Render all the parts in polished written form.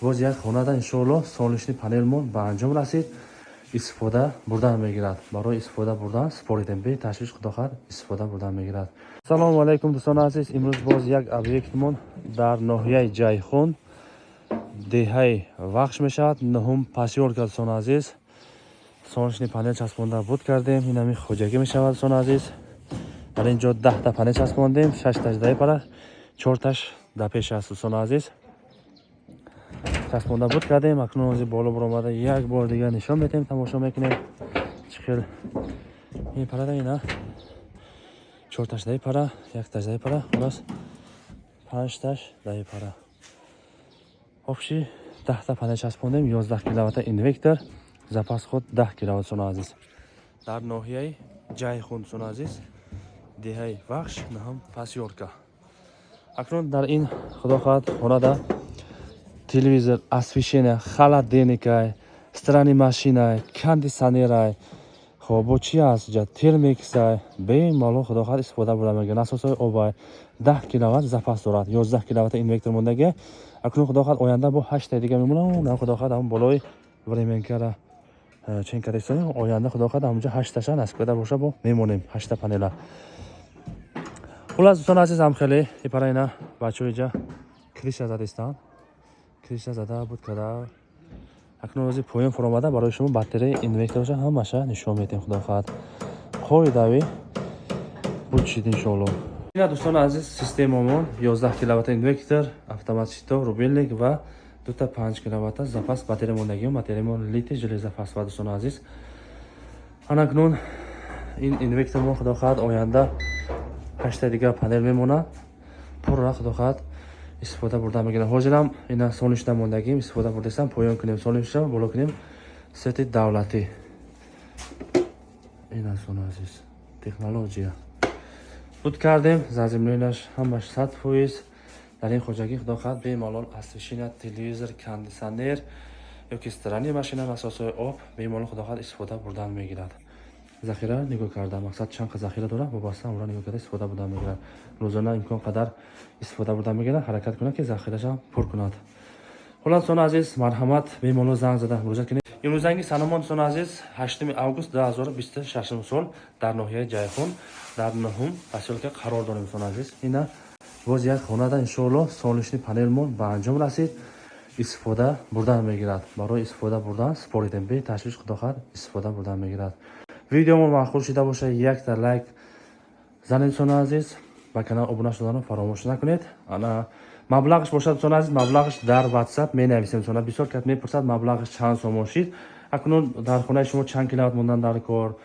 باز یک خانه انشالله سالشنی پنلمون به انجام رسید. استفاده بردن میگیرد. برای استفاده بردن سپاریدیم به تشویش خداخواد استفاده بردن میگیرد. سلام علیکم دوستان عزیز. امروز باز یک об'єктمون در ناحیه جایخون دهه وقش میشود. نهم پاسیورکا دوستان عزیز. سالشنی پنل چسبانده بود کردیم. این همی خوجگی میشود دوستان عزیز. در اینجا 10 تا پنل چسباندیم. 6 تاش دای پره 4 تاش در پیش است دوستان عزیز. چسبانده بود کردیم. اکنون از بالا برآمده یک بار دیگه نشان میدیم. تماشا میکنیم چخیل این پره اینا 4 تاش دای پره 1 تاش دای پره خلاص 5 تاش دای پره общий 10 تا پنل چسباندیم. 11 کیلووات اینورتر запас خود 10 کیلووات دوستان عزیز. در ناحیه جایخون دوستان عزیز دهه وخش نهم پاسیورکا. اکنون در این خداخواد خانه телевизор, освещение, холодильник, стиральная машина, кондиционер, хобо чи аст ҷа термикс, бемало худохат истифода бурда мегирад. Асосои об 10 киловатт запас дорад. 11 киловатт инвертор мондагӣ. Акнун худохат оянда бо 8 та дига мемонад. На худохат ам болои временкара чин кадесони оянда худохат амҷа 8 таша насиб карда боша бо мемонем 8 та панела. Хулас дӯстон азиз ам хеле ипара ина бачаҳои ҷа криша задистанд. کریشا زده بود کرده. اکنون روزی پایان فرامده برای شما باتری اینورترش هم ماشه نشون میدیم. خدا خواهد خوی داوی بود شید انشالله. این دوستان عزیز سیستممون 11 کیلووات اینورتر اتومات شیتا روبیلک و 2 تا 5 کیلووات запас باتری موندگی باتریمون لیتی ژله запас و دوستان عزیز اکنون این اینورترمون خدا خواهد آینده 8 تا دیگه پنل میمونه پر خدا خواهد استفاده برده میگیرم. حاضرم اینا سالش نموندگیم استفاده بردیم پایان کنیم سالش رو بالا کنیم سطح دولتی. این از اون عزیز تکنولوژی بود کردیم زمینش همش 100% در این خوجگی خدا خواهد به مالال اسوشینه تلویزیون کاندیسانر یا که استرانی ماشین اساسای آب به مالال خدا خواهد استفاده بردن میگیرد. ذخیره نگاه کردم مقصد چند ذخیره داره وابسته اون را نگاه کرده استفاده بردن میگیرد. روزانه امکان قدر استفاده بردن میگیرد حرکت کنه که ذخیره‌اش پر کند. خلاص دوستان عزیز مرحمت به مالو زنگ زده مراجعه کنید. امروز زنگ سلام دوستان عزیز 8 август 2026 سال در ناحیه جایخون در نهم پاسیورکا قرار داریم دوستان عزیز. اینا باز یک خانه ان شاء الله سالشنی پنلمون به انجام رسید. استفاده بردن میگیرد. برای استفاده بردن سپاریدیم به تشویش خدا خواهد استفاده بردن میگیرد. ویدیومون معقول شده باشه یک تا لایک زنید دوستان عزیز. با کانال ابونه شدن فراموش نکنید. انا مبلغش باشه دوستان عزیز مبلغش در واتساپ می نویسیم دوستان. بسیار کات میپرسد مبلغش چند سوم شید. اکنون در خونه شما چند کیلووات موندن در کار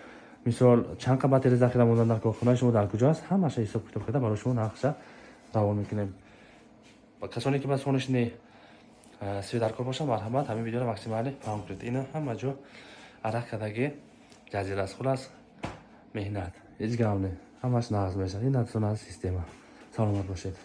مثال چند باتری ذخیره موندن در کار خونه شما در کجاست همش حساب کتاب کرده برای شما نقشه روان میکنیم. با کسانی که بس خونش نی سی در کار باشه مرحمت همین ویدیو رو ماکسیمالی فهم کنید. اینا همه جو عرق کردگی جزیره است. خلاص مهنت هیچ گام نه همش ناز میشه. این دوستان از سیستم سلامت باشید.